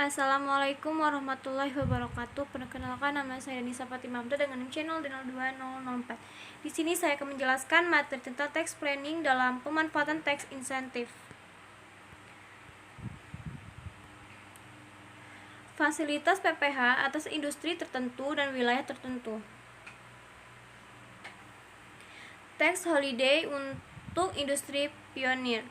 Assalamualaikum warahmatullahi wabarakatuh. Perkenalkan, nama saya Nisa Fatimah Abda dengan channel 02004. Di sini saya akan menjelaskan materi tentang tax planning dalam pemanfaatan tax insentif. Fasilitas PPH atas industri tertentu dan wilayah tertentu. Tax holiday untuk industri pionir.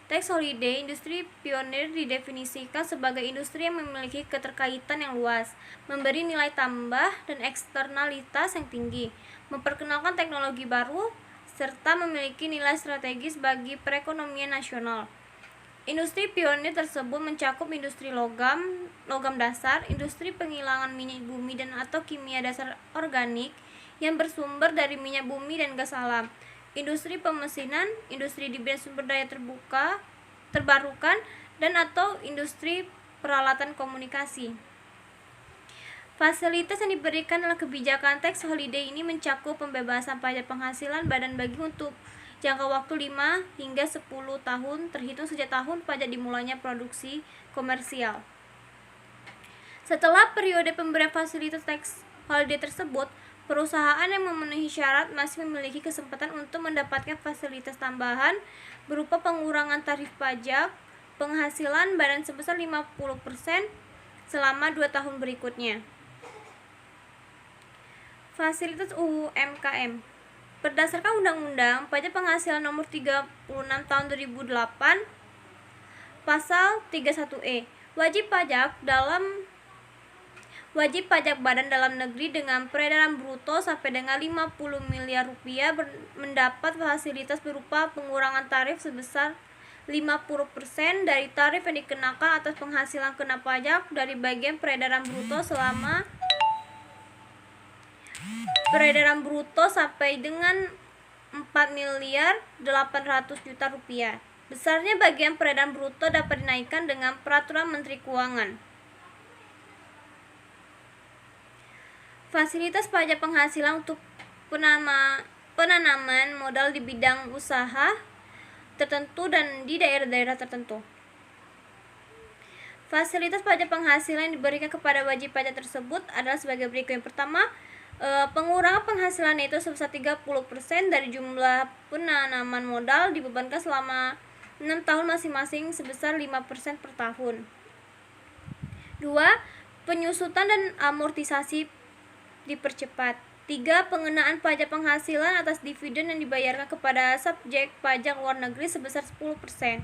Tax holiday industri pionir didefinisikan sebagai industri yang memiliki keterkaitan yang luas, memberi nilai tambah dan eksternalitas yang tinggi, memperkenalkan teknologi baru, serta memiliki nilai strategis bagi perekonomian nasional. Industri pionir tersebut mencakup industri logam dasar, industri penghilangan minyak bumi dan atau kimia dasar organik yang bersumber dari minyak bumi dan gas alam, industri pemesinan, industri di bidang sumber daya terbarukan, dan atau industri peralatan komunikasi. Fasilitas yang diberikan dalam kebijakan tax holiday ini mencakup pembebasan pajak penghasilan badan bagi untuk jangka waktu 5 hingga 10 tahun terhitung sejak tahun pajak dimulainya produksi komersial. Setelah periode pemberian fasilitas tax holiday tersebut, perusahaan yang memenuhi syarat masih memiliki kesempatan untuk mendapatkan fasilitas tambahan berupa pengurangan tarif pajak penghasilan badan sebesar 50% selama 2 tahun berikutnya. Fasilitas UMKM. Berdasarkan Undang-Undang Pajak Penghasilan Nomor 36 Tahun 2008, Pasal 31E, wajib pajak badan dalam negeri dengan peredaran bruto sampai dengan 50 miliar rupiah mendapat fasilitas berupa pengurangan tarif sebesar 50% dari tarif yang dikenakan atas penghasilan kena pajak dari bagian peredaran bruto selama peredaran bruto sampai dengan 4.800.000.000 rupiah. Besarnya bagian peredaran bruto dapat dinaikkan dengan peraturan Menteri Keuangan. Fasilitas pajak penghasilan untuk penanaman modal di bidang usaha tertentu dan di daerah-daerah tertentu. Fasilitas pajak penghasilan yang diberikan kepada wajib pajak tersebut adalah sebagai berikut. Yang pertama, pengurangan penghasilan itu sebesar 30% dari jumlah penanaman modal dibebankan selama 6 tahun masing-masing sebesar 5% per tahun. 2. Penyusutan dan amortisasi dipercepat. 3. Pengenaan pajak penghasilan atas dividen yang dibayarkan kepada subjek pajak luar negeri sebesar 10%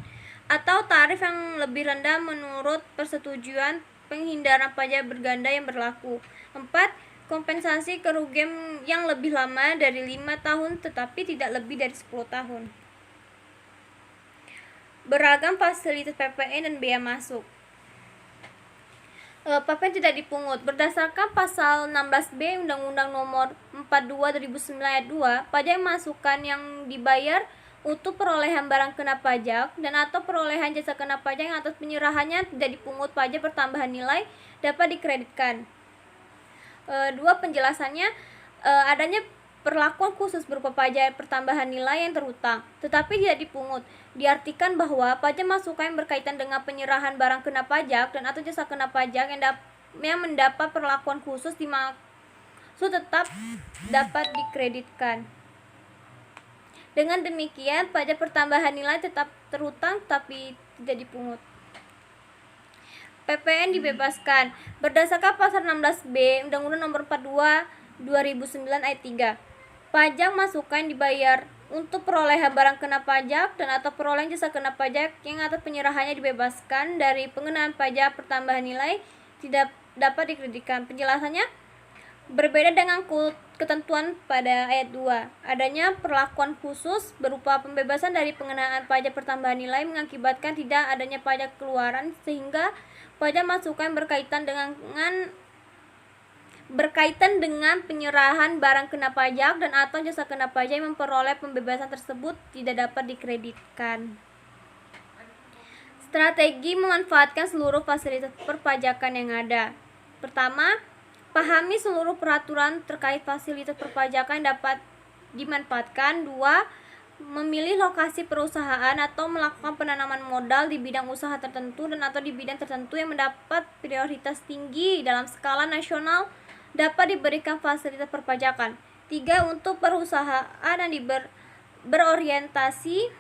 atau tarif yang lebih rendah menurut persetujuan penghindaran pajak berganda yang berlaku. 4. Kompensasi kerugian yang lebih lama dari 5 tahun tetapi tidak lebih dari 10 tahun. Beragam fasilitas PPN dan bea masuk. PPN tidak dipungut. Berdasarkan pasal 16B Undang-Undang Nomor 42/2009 ayat 2, pajak masukan yang dibayar untuk perolehan barang kena pajak dan atau perolehan jasa kena pajak yang atas penyerahannya tidak dipungut pajak pertambahan nilai dapat dikreditkan. 2. Penjelasannya, adanya perlakuan khusus berupa pajak pertambahan nilai yang terhutang tetapi tidak dipungut diartikan bahwa pajak masukan yang berkaitan dengan penyerahan barang kena pajak dan atau jasa kena pajak yang mendapat perlakuan khusus dimaksud tetap dapat dikreditkan. Dengan demikian, pajak pertambahan nilai tetap terhutang tapi tidak dipungut. PPN dibebaskan. Berdasarkan pasal 16B Undang-Undang Nomor 42/2009 ayat 3, pajak masukan dibayar untuk perolehan barang kena pajak dan atau perolehan jasa kena pajak yang atas penyerahannya dibebaskan dari pengenaan pajak pertambahan nilai tidak dapat dikreditkan. Penjelasannya, berbeda dengan ketentuan pada ayat 2, adanya perlakuan khusus berupa pembebasan dari pengenaan pajak pertambahan nilai mengakibatkan tidak adanya pajak keluaran sehingga pajak masukan berkaitan dengan penyerahan barang kena pajak dan atau jasa kena pajak yang memperoleh pembebasan tersebut tidak dapat dikreditkan. Strategi memanfaatkan seluruh fasilitas perpajakan yang ada. Pertama, pahami seluruh peraturan terkait fasilitas perpajakan yang dapat dimanfaatkan. 2. memilih lokasi perusahaan atau melakukan penanaman modal di bidang usaha tertentu dan atau di bidang tertentu yang mendapat prioritas tinggi dalam skala nasional dapat diberikan fasilitas perpajakan. 3. Untuk perusahaan yang berorientasi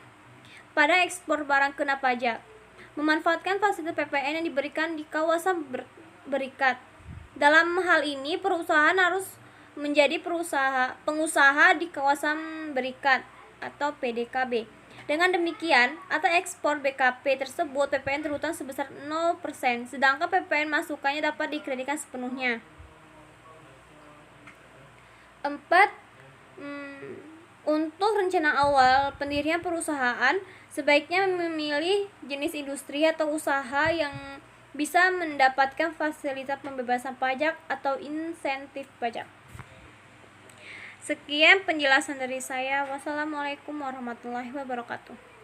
pada ekspor barang kena pajak, memanfaatkan fasilitas PPN yang diberikan di kawasan berikat. Dalam hal ini, perusahaan harus menjadi pengusaha di kawasan berikat atau PDKB. Dengan demikian, atas ekspor BKP tersebut PPN terhutang sebesar 0%, sedangkan PPN masukannya dapat dikreditkan sepenuhnya. 4. Untuk rencana awal pendirian perusahaan, sebaiknya memilih jenis industri atau usaha yang bisa mendapatkan fasilitas pembebasan pajak atau insentif pajak. Sekian penjelasan dari saya. Wassalamualaikum warahmatullahi wabarakatuh.